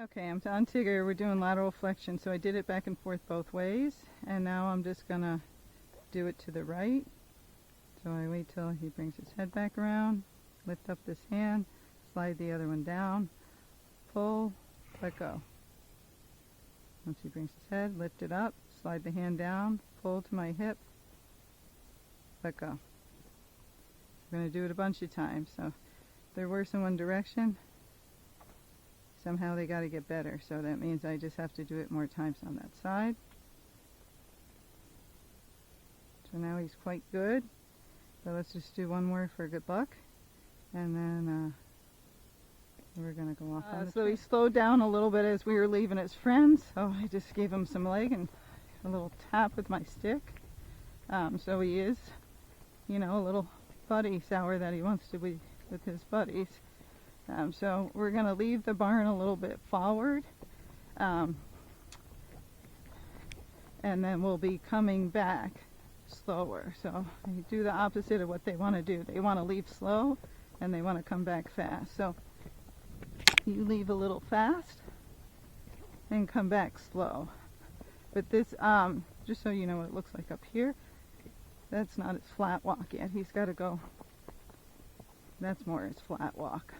Okay, I'm on Tigger. We're doing lateral flexion, so I did it back and forth both ways, and now I'm just gonna do it to the right. So I wait till he brings his head back around, lift up this hand, slide the other one down, pull, let go. Once he brings his head, lift it up, slide the hand down, pull to my hip, let go. I'm going to do it a bunch of times, so if they're worse in one direction, somehow they got to get better, so that means I just have to do it more times on that side. So now he's quite good, so let's just do one more for good luck, and then we're going to go off on the So he slowed down a little bit as we were leaving his friends, so I just gave him some leg and a little tap with my stick. So he is, you know, a little buddy sour that he wants to be with his buddies. So we're going to leave the barn a little bit forward, and then we'll be coming back slower. So you do the opposite of what they want to do. They want to leave slow and they want to come back fast. So you leave a little fast and come back slow. But this, just so you know what it looks like up here, that's not his flat walk yet. He's got to go, that's more his flat walk.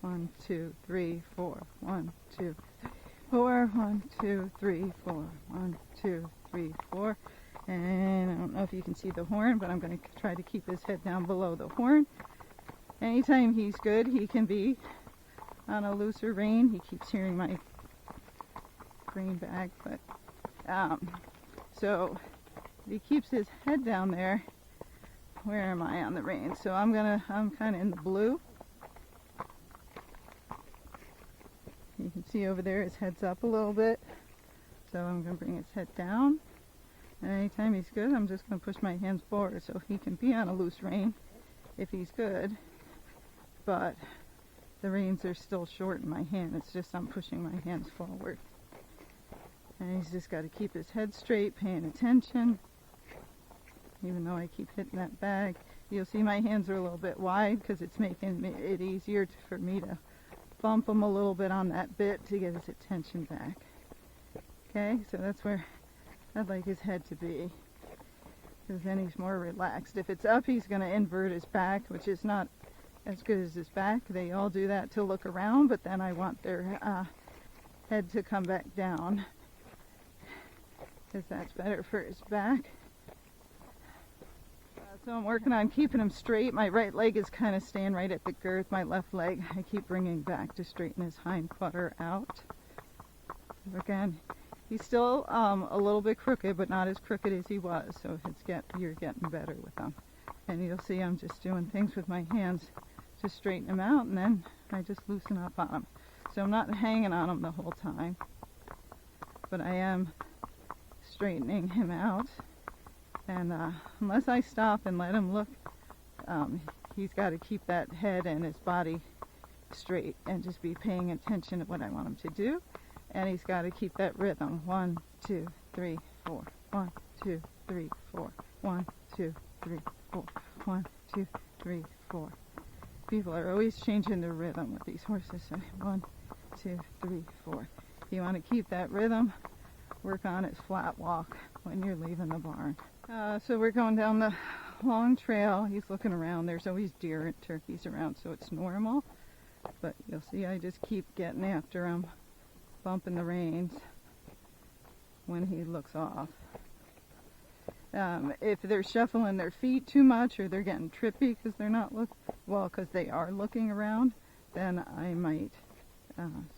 1, 2, 3, 4. 1, 2, 3, 4. 1, 2, 3, 4. 1, 2, 3, 4. And I don't know if you can see the horn, but I'm going to try to keep his head down below the horn. Anytime he's good, he can be on a looser rein. He keeps hearing my rein back, but so he keeps his head down there. Where am I on the rein? So I'm kind of in the blue. You can see over there his head's up a little bit. So I'm going to bring his head down. And anytime he's good, I'm just going to push my hands forward so he can be on a loose rein if he's good. But the reins are still short in my hand. It's just I'm pushing my hands forward. And he's just got to keep his head straight, paying attention. Even though I keep hitting that bag. You'll see my hands are a little bit wide because it's making it easier for me to bump him a little bit on that bit to get his attention back. Okay, so that's where I'd like his head to be, because then he's more relaxed. If it's up, he's going to invert his back, which is not as good as his back. They all do that to look around, but then I want their head to come back down, because that's better for his back. So I'm working on keeping him straight. My right leg is kind of staying right at the girth. My left leg I keep bringing back to straighten his hind quarter out. Again, he's still a little bit crooked, but not as crooked as he was. So you're getting better with him. And you'll see I'm just doing things with my hands to straighten him out, and then I just loosen up on him. So I'm not hanging on him the whole time, but I am straightening him out. And unless I stop and let him look, he's got to keep that head and his body straight and just be paying attention to what I want him to do. And he's got to keep that rhythm. 1, 2, 3, 4. 1, 2, 3, 4. 1, 2, 3, 4. 1, 2, 3, 4. People are always changing their rhythm with these horses. So 1, 2, 3, 4. If you want to keep that rhythm, work on his flat walk when you're leaving the barn. So we're going down the long trail. He's looking around. There's always deer and turkeys around, so it's normal. But you'll see I just keep getting after him, bumping the reins when he looks off. If they're shuffling their feet too much or they're getting trippy because they're not because they are looking around, then I might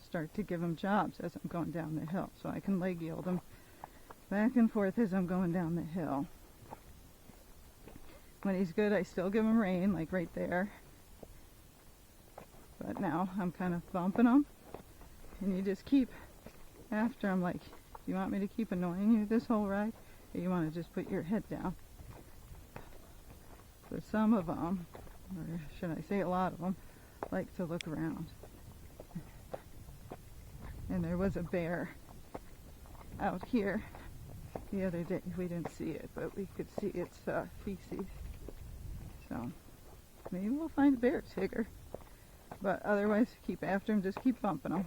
start to give them jobs as I'm going down the hill, so I can leg yield them back and forth as I'm going down the hill. When he's good, I still give him rein, like right there. But now I'm kind of bumping him, and you just keep after him. Like, you want me to keep annoying you this whole ride, or you want to just put your head down? But some of them, or should I say a lot of them, like to look around. And there was a bear out here the other day. We didn't see it, but we could see its feces. So maybe we'll find a bear, Tigger. But otherwise, keep after him. Just keep bumping him.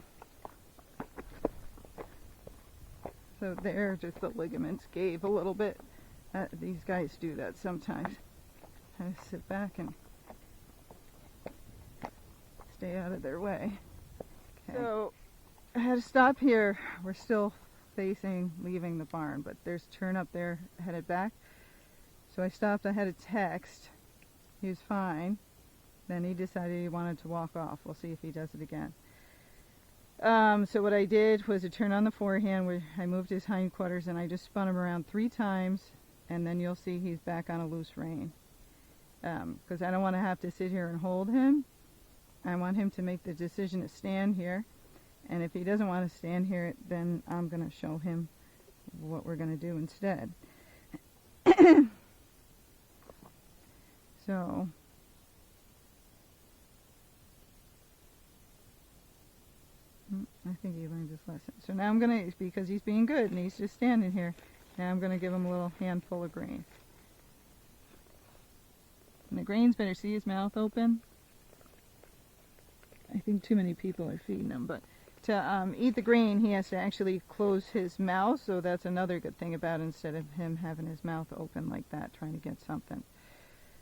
So there, just the ligaments gave a little bit. These guys do that sometimes. Kind of sit back and stay out of their way. Okay. So I had to stop here. We're still facing leaving the barn, but there's turn up there headed back. So I stopped. I had a text. He was fine. Then he decided he wanted to walk off. We'll see if he does it again. So what I did was to turn on the forehand where I moved his hindquarters and I just spun him around 3 times, and then you'll see he's back on a loose rein. Because I don't want to have to sit here and hold him. I want him to make the decision to stand here. And if he doesn't want to stand here, then I'm going to show him what we're going to do instead. So I think he learned his lesson. So now I'm going to, because he's being good and he's just standing here, now I'm going to give him a little handful of grain. And the grain's better. See his mouth open? I think too many people are feeding him, but to eat the grain, he has to actually close his mouth, so that's another good thing about it, instead of him having his mouth open like that, trying to get something.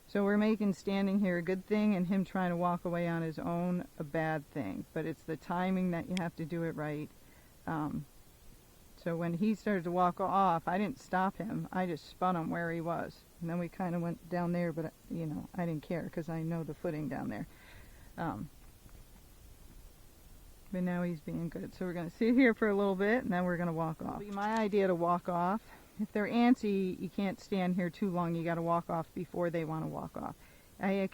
So we're making standing here a good thing, and him trying to walk away on his own a bad thing. But it's the timing that you have to do it right. So when he started to walk off, I didn't stop him. I just spun him where he was. And then we kind of went down there, but, you know, I didn't care because I know the footing down there. But now he's being good. So we're going to sit here for a little bit, and then we're going to walk off. It'll be my idea to walk off. If they're antsy, you can't stand here too long. You got to walk off before they want to walk off. I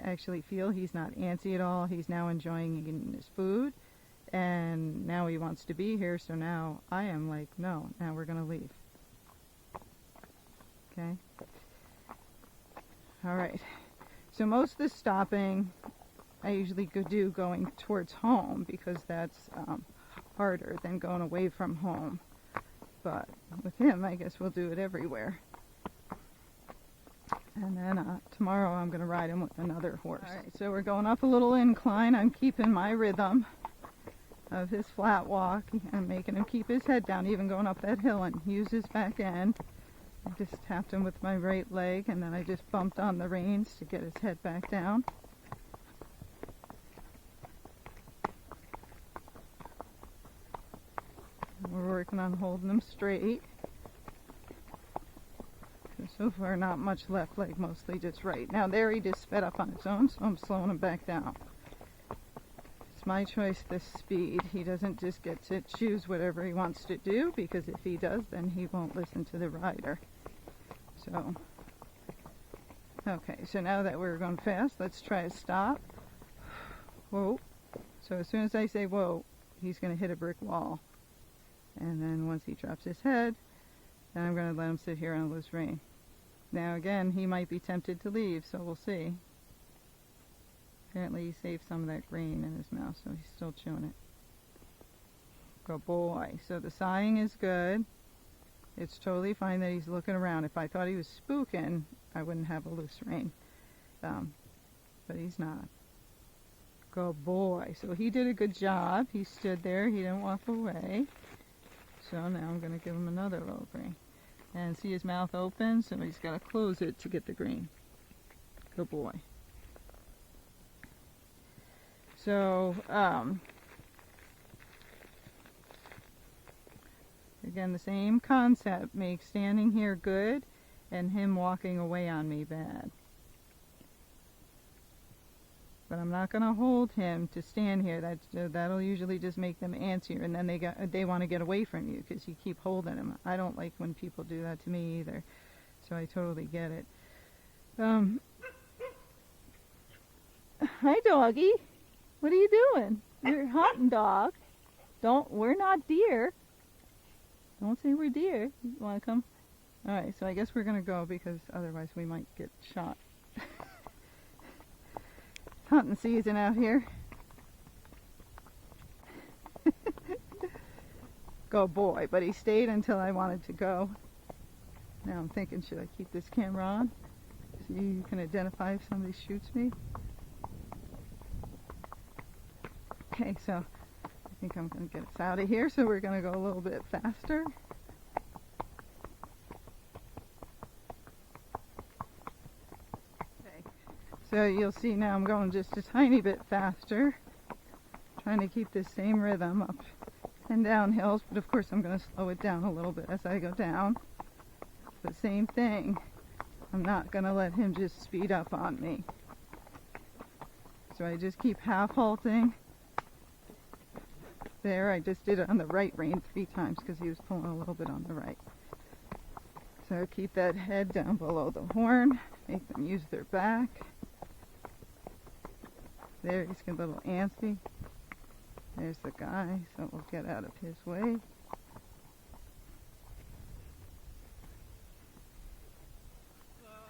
actually feel he's not antsy at all. He's now enjoying eating his food, and now he wants to be here. So now I am like, no, now we're going to leave. Okay? All right. So most of the stopping I usually do going towards home, because that's harder than going away from home. But with him, I guess we'll do it everywhere. And then tomorrow I'm going to ride him with another horse. All right, so we're going up a little incline. I'm keeping my rhythm of his flat walk. I'm making him keep his head down, even going up that hill, and use his back end. I just tapped him with my right leg, and then I just bumped on the reins to get his head back down. We're working on holding him straight. So far, not much left leg, mostly just right. Now there he just sped up on his own, so I'm slowing him back down. It's my choice, this speed. He doesn't just get to choose whatever he wants to do, because if he does, then he won't listen to the rider. So, okay, so now that we're going fast, let's try a stop. Whoa. So as soon as I say whoa, he's going to hit a brick wall. And then once he drops his head, then I'm going to let him sit here on a loose rein. Now again, he might be tempted to leave, so we'll see. Apparently he saved some of that grain in his mouth, so he's still chewing it. Good boy. So the sighing is good. It's totally fine that he's looking around. If I thought he was spooking, I wouldn't have a loose rein. But he's not. Good boy. So he did a good job. He stood there. He didn't walk away. So now I'm going to give him another little grain. And see his mouth open, so he's got to close it to get the grain. Good boy. So, again, the same concept. Make standing here good and him walking away on me bad. But I'm not going to hold him to stand here. That'll usually just make them antsier, and then they want to get away from you because you keep holding him. I don't like when people do that to me either, so I totally get it. Hi, doggy. What are you doing? You're hunting, dog. We're not deer. Don't say we're deer. You want to come? All right. So I guess we're going to go, because otherwise we might get shot. Hunting season out here. Go boy, but he stayed until I wanted to go. Now I'm thinking, should I keep this camera on so you can identify if somebody shoots me? Okay, so I think I'm going to get us out of here, so we're going to go a little bit faster. So you'll see now I'm going just a tiny bit faster, trying to keep this same rhythm up and down hills, but of course I'm going to slow it down a little bit as I go down. But same thing, I'm not going to let him just speed up on me. So I just keep half halting. There, I just did it on the right rein 3 times because he was pulling a little bit on the right. So keep that head down below the horn, make them use their back. There, he's getting a little antsy. There's the guy, so we'll get out of his way.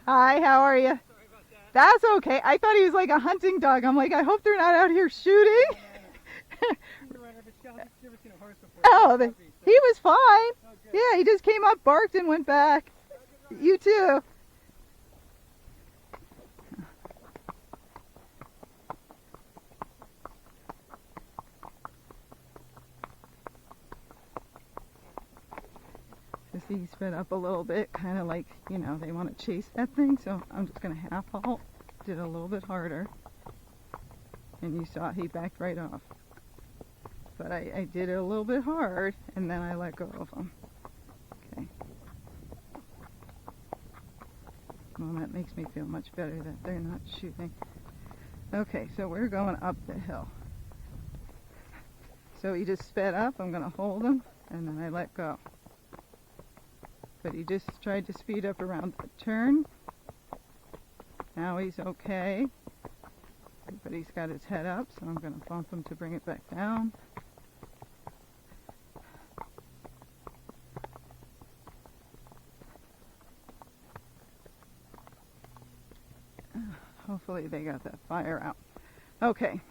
Hi, how are you? Sorry about that. That's okay. I thought he was like a hunting dog. I'm like, I hope they're not out here shooting. Oh, he was fine. Oh, yeah, he just came up, barked, and went back. You too. So see, he sped up a little bit, kind of like, you know, they want to chase that thing. So I'm just going to half halt, did a little bit harder. And you saw he backed right off. But I did it a little bit hard, and then I let go of them. Okay. Well, that makes me feel much better that they're not shooting. Okay, so we're going up the hill. So he just sped up. I'm going to hold him, and then I let go. But he just tried to speed up around the turn. Now he's okay. But he's got his head up, so I'm going to bump him to bring it back down. Hopefully they got that fire out. Okay,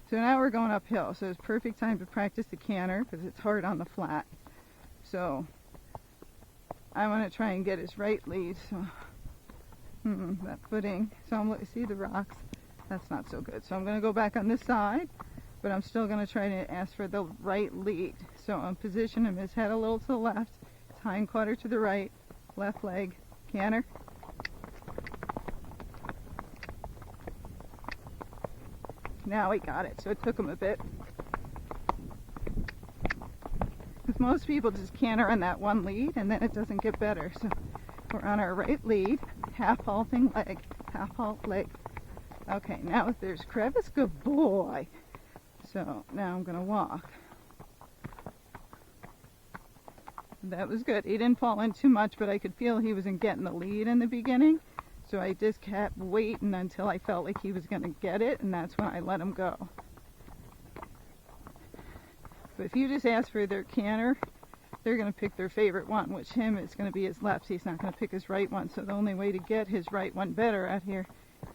so now we're going uphill. So it's perfect time to practice the canter because it's hard on the flat. So I want to try and get his right lead. So that footing. So I'm see the rocks. That's not so good. So I'm going to go back on this side, but I'm still going to try to ask for the right lead. So I'm positioning him, his head a little to the left, his hind quarter to the right, left leg, canter. Now he got it, so it took him a bit. Because most people just canter on that one lead and then it doesn't get better. So we're on our right lead, half halting leg, half halt leg. Okay, now if there's crevice, good boy. So now I'm going to walk. That was good. He didn't fall in too much, but I could feel he wasn't getting the lead in the beginning. So I just kept waiting until I felt like he was going to get it, and that's when I let him go. But if you just ask for their canter, they're going to pick their favorite one, which him is going to be his left. He's not going to pick his right one. So the only way to get his right one better out here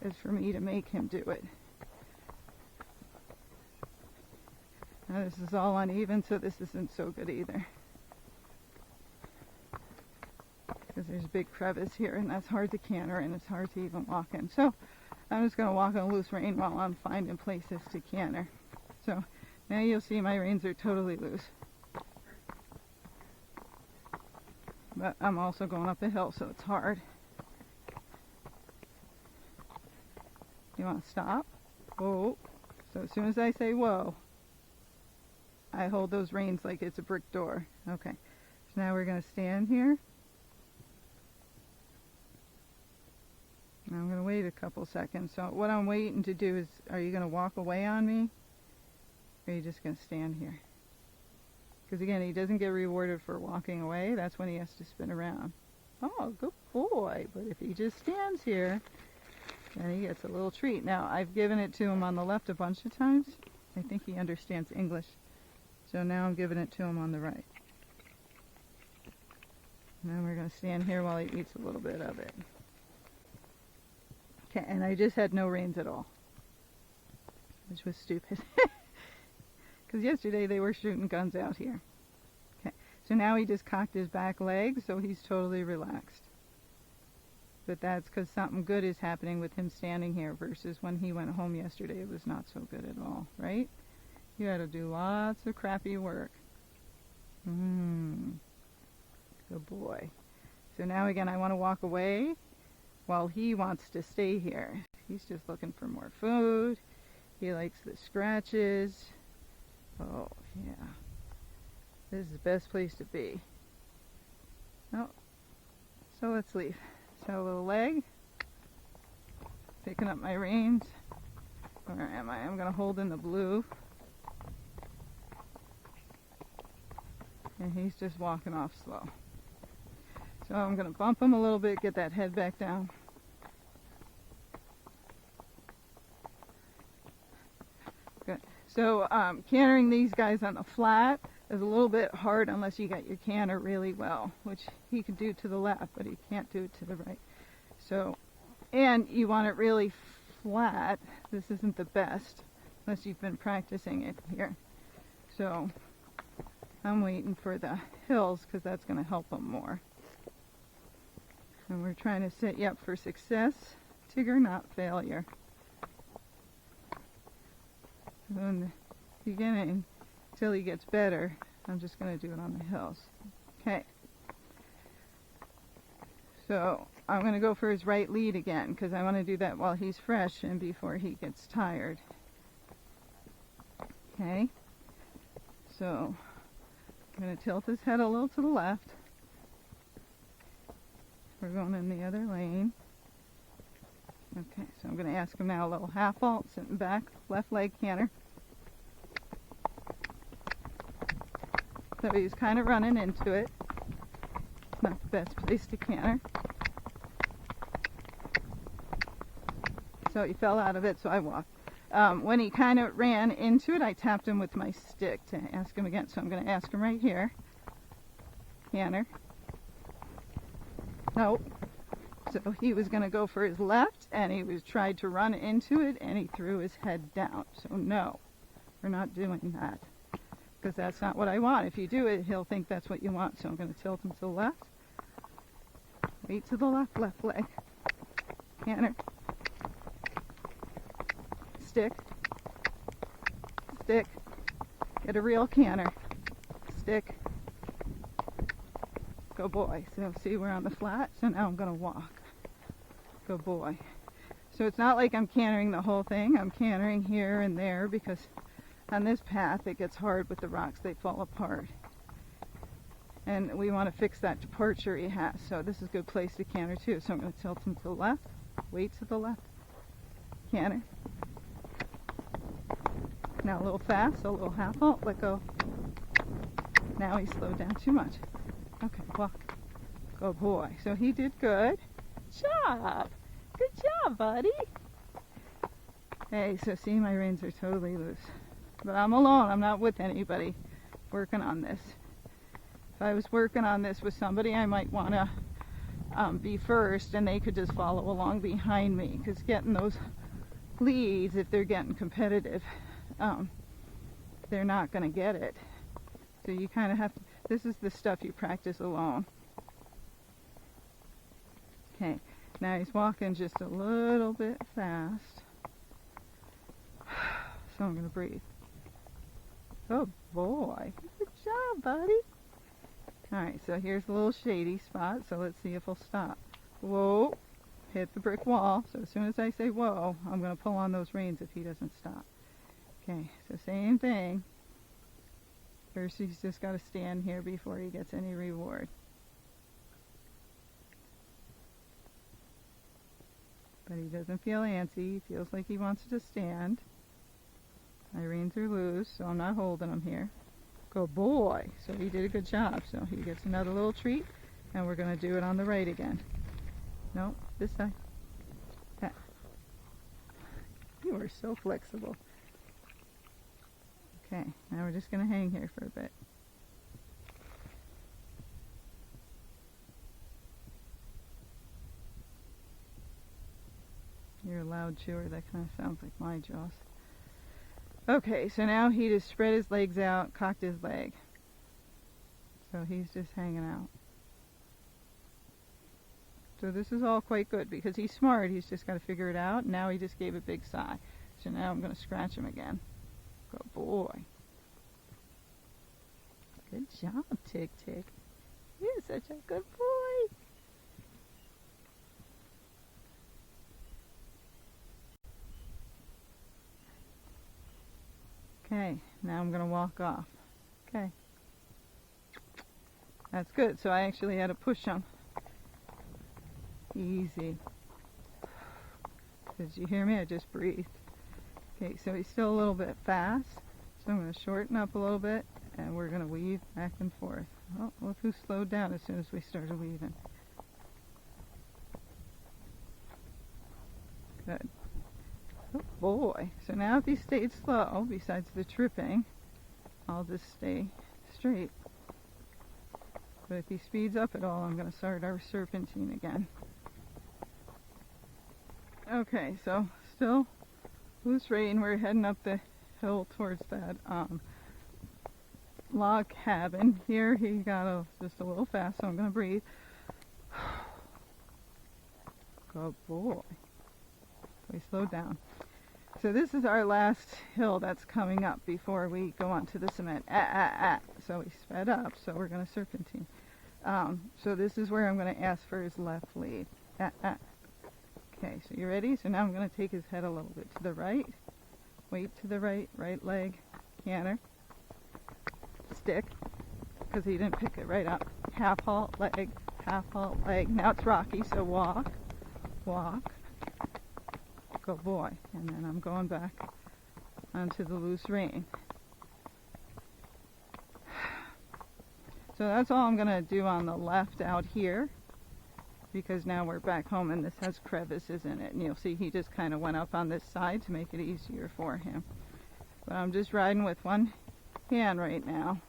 is for me to make him do it. Now this is all uneven, so this isn't so good either. Because there's a big crevice here, and that's hard to canter, and it's hard to even walk in. So I'm just going to walk on loose rein while I'm finding places to canter. So now you'll see my reins are totally loose. But I'm also going up a hill, so it's hard. You want to stop? Whoa. So as soon as I say whoa, I hold those reins like it's a brick door. Okay. So now we're going to stand here. I'm going to wait a couple seconds. So what I'm waiting to do is, are you going to walk away on me? Or are you just going to stand here? Because again, he doesn't get rewarded for walking away. That's when he has to spin around. Oh, good boy. But if he just stands here, then he gets a little treat. Now, I've given it to him on the left a bunch of times. I think he understands English. So now I'm giving it to him on the right. And then we're going to stand here while he eats a little bit of it. Okay, and I just had no reins at all, which was stupid. Because yesterday they were shooting guns out here. Okay, so now he just cocked his back leg, so he's totally relaxed. But that's because something good is happening with him standing here versus when he went home yesterday. It was not so good at all, right? You had to do lots of crappy work. Good boy. So now again, I want to walk away while he wants to stay here. He's just looking for more food. He likes the scratches. Oh, yeah. This is the best place to be. Oh, so let's leave. So a little leg. Picking up my reins. Where am I? I'm going to hold in the blue. And he's just walking off slow. So I'm going to bump him a little bit, get that head back down. Good. So cantering these guys on the flat is a little bit hard unless you got your canter really well, which he can do to the left, but he can't do it to the right. So, and you want it really flat. This isn't the best unless you've been practicing it here. So I'm waiting for the hills because that's going to help them more. And we're trying to set you up for success, Tigger, not failure. So in the beginning, till he gets better, I'm just going to do it on the hills. Okay. So I'm going to go for his right lead again because I want to do that while he's fresh and before he gets tired. Okay. So I'm going to tilt his head a little to the left. We're going in the other lane. Okay, so I'm going to ask him now a little half vault, sitting back, left leg canter. So he's kind of running into it. Not the best place to canter. So he fell out of it, so I walked. When he kind of ran into it, I tapped him with my stick to ask him again. So I'm going to ask him right here. Canter. Nope. So he was going to go for his left, and he was tried to run into it, and he threw his head down. So no, we're not doing that, because that's not what I want. If you do it, he'll think that's what you want. So I'm going to tilt him to the left. Weight to the left, left leg. Canter. Stick. Stick. Get a real canter. Stick. Good boy. So see, we're on the flat, so now I'm going to walk. Good boy. So it's not like I'm cantering the whole thing. I'm cantering here and there because on this path it gets hard with the rocks. They fall apart. And we want to fix that departure he has. So this is a good place to canter too. So I'm going to tilt him to the left. Weight to the left. Canter. Now a little fast, so a little half vault. Let go. Now he slowed down too much. Okay, walk. Good boy. So he did good. Job. Good job, buddy. Hey, so see, my reins are totally loose. But I'm alone. I'm not with anybody working on this. If I was working on this with somebody, I might want to be first and they could just follow along behind me. Because getting those leads, if they're getting competitive, they're not going to get it. So you kind of have to, this is the stuff you practice alone. Okay, now he's walking just a little bit fast. So I'm going to breathe. Oh boy, good job, buddy. Alright, so here's a little shady spot, so let's see if he'll stop. Whoa, hit the brick wall. So as soon as I say whoa, I'm going to pull on those reins if he doesn't stop. Okay, so same thing. First he's just got to stand here before he gets any reward. But he doesn't feel antsy. He feels like he wants to stand. My reins are loose, so I'm not holding him here. Good boy. So he did a good job. So he gets another little treat, and we're going to do it on the right again. No, this side. That. You are so flexible. Okay, now we're just going to hang here for a bit. You're a loud chewer. That kind of sounds like my jaws. Okay, so now he just spread his legs out, cocked his leg. So he's just hanging out. So this is all quite good because he's smart. He's just got to figure it out. Now he just gave a big sigh. So now I'm going to scratch him again. Good boy. Good job, Tick Tick. You're such a good boy. Okay, now I'm going to walk off. Okay. That's good. So I actually had to push him. Easy. Did you hear me? I just breathed. Okay, so he's still a little bit fast. So I'm going to shorten up a little bit, and we're going to weave back and forth. Oh, look who slowed down as soon as we started weaving. Good. Oh boy. So now if he stayed slow, besides the tripping, I'll just stay straight. But if he speeds up at all, I'm going to start our serpentine again. Okay, so still loose rein. We're heading up the hill towards that log cabin. Here he got just a little fast, so I'm going to breathe. Good boy. We slowed down. So this is our last hill that's coming up before we go on to the cement. So we sped up, so we're going to serpentine. So this is where I'm going to ask for his left lead. Okay, so you ready? So now I'm going to take his head a little bit to the right. Weight to the right, right leg, canter, stick, because he didn't pick it right up. Half halt leg, half halt leg. Now it's rocky, so walk, walk. Good boy. And then I'm going back onto the loose rein. So that's all I'm going to do on the left out here, because now we're back home and this has crevices in it. And you'll see he just kind of went up on this side to make it easier for him. But I'm just riding with one hand right now.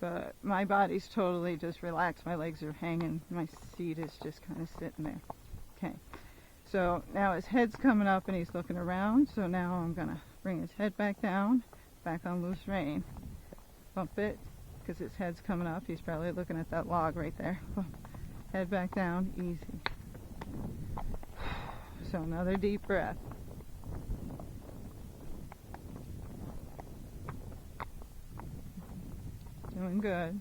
But my body's totally just relaxed. My legs are hanging. My seat is just kind of sitting there. Okay. So now his head's coming up and he's looking around. So now I'm going to bring his head back down, back on loose rein. Bump it, because his head's coming up. He's probably looking at that log right there. Head back down, easy. So another deep breath. Doing good.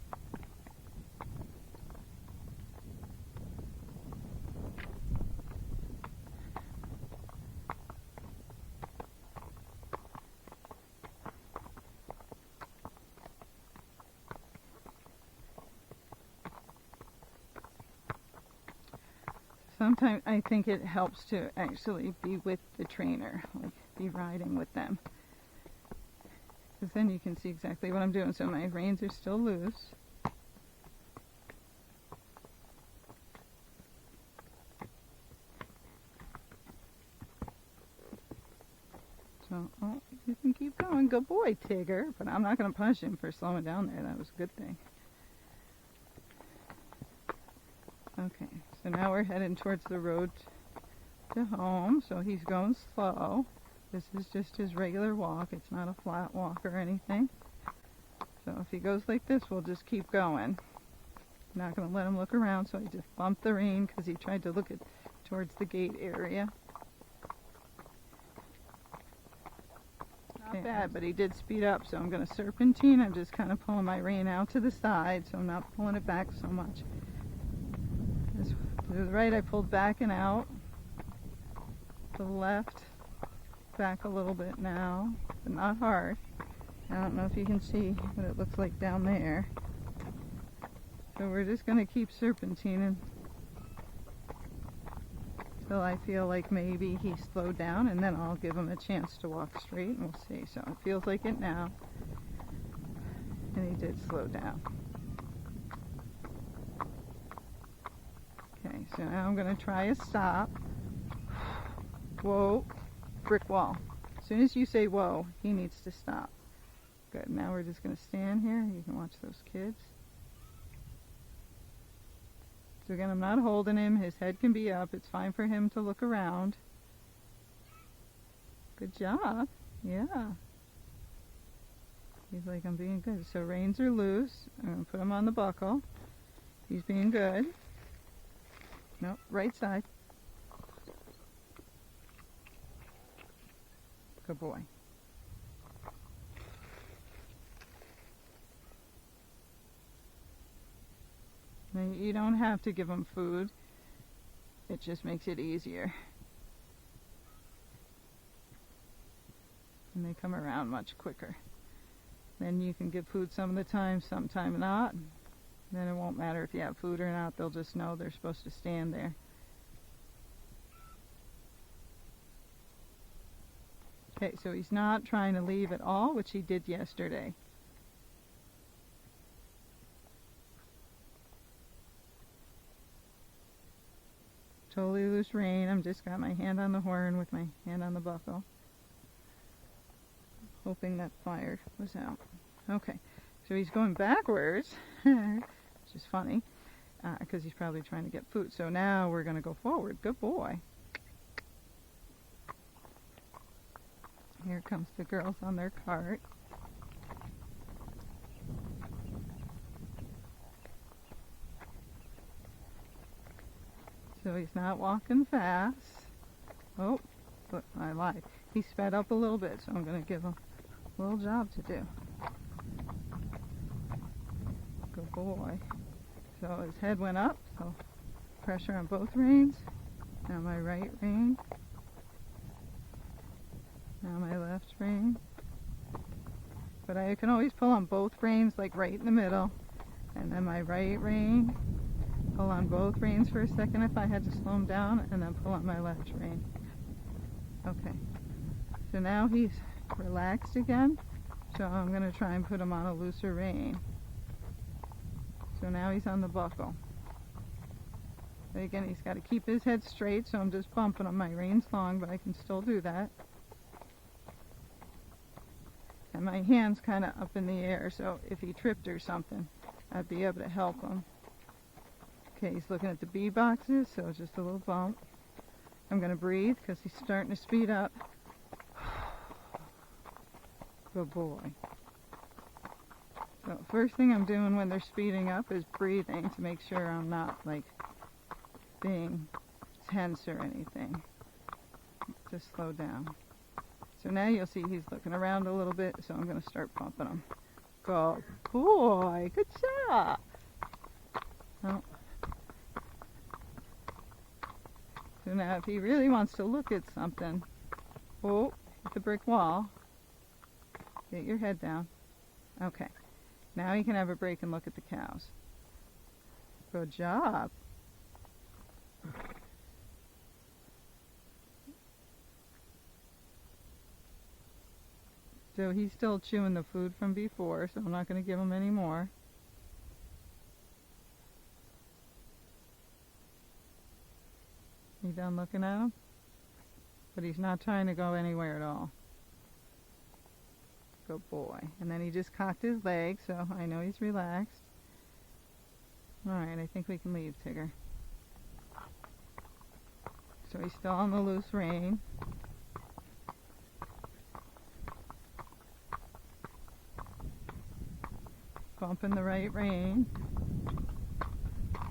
Sometimes I think it helps to actually be with the trainer, like be riding with them. Because then you can see exactly what I'm doing. So my reins are still loose. So, oh, you can keep going. Good boy, Tigger. But I'm not going to punish him for slowing down there. That was a good thing. Okay, so now we're heading towards the road to home. So he's going slow. This is just his regular walk. It's not a flat walk or anything. So if he goes like this, we'll just keep going. Not going to let him look around, so I just bumped the rein because he tried to look towards the gate area. Not bad, but he did speed up, so I'm going to serpentine. I'm just kind of pulling my rein out to the side, so I'm not pulling it back so much. To the right, I pulled back and out. To the left, back a little bit now, but not hard. I don't know if you can see what it looks like down there. So we're just going to keep serpentining till I feel like maybe he slowed down, and then I'll give him a chance to walk straight, and we'll see. So it feels like it now, and he did slow down. Okay, so now I'm going to try a stop. Whoa, brick wall. As soon as you say whoa, he needs to stop. Good, now we're just going to stand here. You can watch those kids. So again, I'm not holding him. His head can be up. It's fine for him to look around. Good job. Yeah. He's like, I'm being good. So reins are loose. I'm going to put him on the buckle. He's being good. Nope, right side. Good boy. Now, you don't have to give him food. It just makes it easier. and they come around much quicker. Then you can give food some of the time, sometime not. Then it won't matter if you have food or not, they'll just know they're supposed to stand there. Okay, so he's not trying to leave at all, which he did yesterday. Totally loose rein. I'm just got my hand on the horn with my hand on the buckle. Hoping that fire was out. Okay, so he's going backwards, which is funny, because he's probably trying to get food. So now we're going to go forward. Good boy. Here comes the girls on their cart. So he's not walking fast. Oh, but I lied. He sped up a little bit, so I'm going to give him a little job to do. Good boy. So his head went up, so pressure on both reins. Now my right rein. Now my left rein. But I can always pull on both reins, like right in the middle. And then my right rein. Pull on both reins for a second if I had to slow him down, and then pull on my left rein. Okay. So now he's relaxed again. So I'm going to try and put him on a looser rein. So now he's on the buckle. But again, he's got to keep his head straight, so I'm just bumping him. My rein's long, but I can still do that. And my hand's kind of up in the air, so if he tripped or something, I'd be able to help him. Okay, he's looking at the bee boxes, so just a little bump. I'm going to breathe because he's starting to speed up. Good boy. So first thing I'm doing when they're speeding up is breathing to make sure I'm not like being tense or anything. Just slow down. So now you'll see he's looking around a little bit, so I'm going to start pumping him. Good boy, good job. Oh. So now if he really wants to look at something, oh, hit the brick wall. Get your head down. Okay. Now he can have a break and look at the cows. Good job. So he's still chewing the food from before, so I'm not going to give him any more. You done looking at him? But he's not trying to go anywhere at all. Good boy. And then he just cocked his leg, so I know he's relaxed. Alright, I think we can leave, Tigger. So he's still on the loose rein. Bumping the right rein.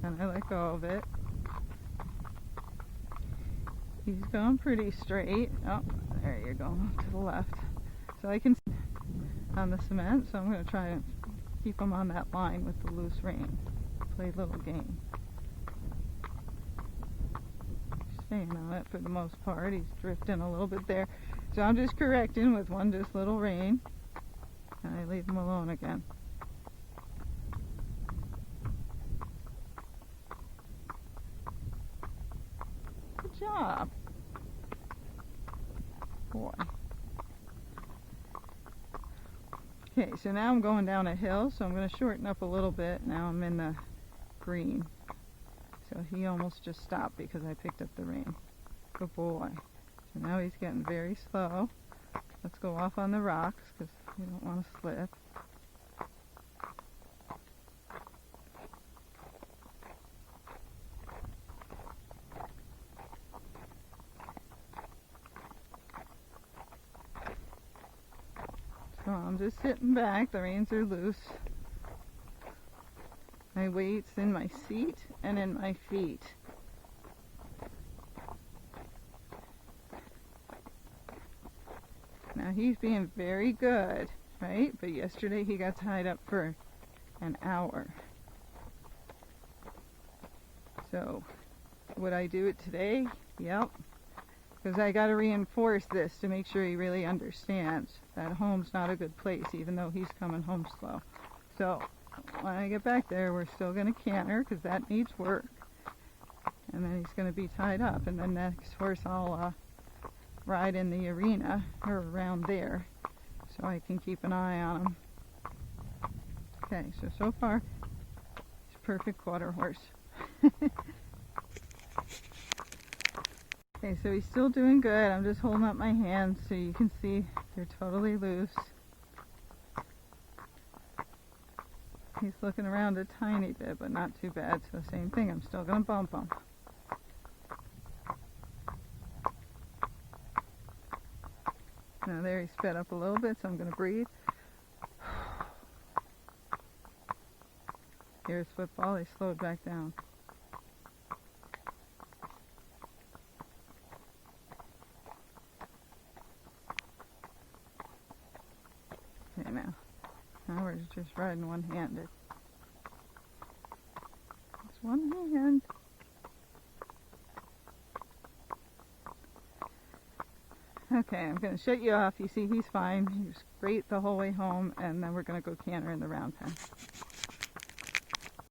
And I let go of it. He's going pretty straight. Oh, there you go, to the left. So I can see on the cement, so I'm going to try and keep him on that line with the loose rein. Play a little game. Staying on it for the most part. He's drifting a little bit there. So I'm just correcting with one just little rein. And I leave him alone again. Good job. Boy. Okay, so now I'm going down a hill, so I'm going to shorten up a little bit. Now I'm in the green. So he almost just stopped because I picked up the rein. Good boy. So now he's getting very slow. Let's go off on the rocks because we don't want to slip. So I'm just sitting back. The reins are loose. My weight's in my seat and in my feet. Now he's being very good, right? But yesterday he got tied up for an hour. So would I do it today? Yep. because I got to reinforce this to make sure he really understands that home's not a good place, even though he's coming home slow. So when I get back there, we're still going to canter because that needs work. And then he's going to be tied up. And then next horse I'll ride in the arena or around there so I can keep an eye on him. Okay, so far he's a perfect quarter horse. Okay, so he's still doing good. I'm just holding up my hands so you can see they're totally loose. He's looking around a tiny bit, but not too bad. So same thing, I'm still going to bump him. Now there, he sped up a little bit, so I'm going to breathe. Here's football, he slowed back down. Okay, now we're just riding one-handed. It's one hand. Okay, I'm going to shut you off. You see, he's fine. He was great the whole way home, and then we're going to go canter in the round pen.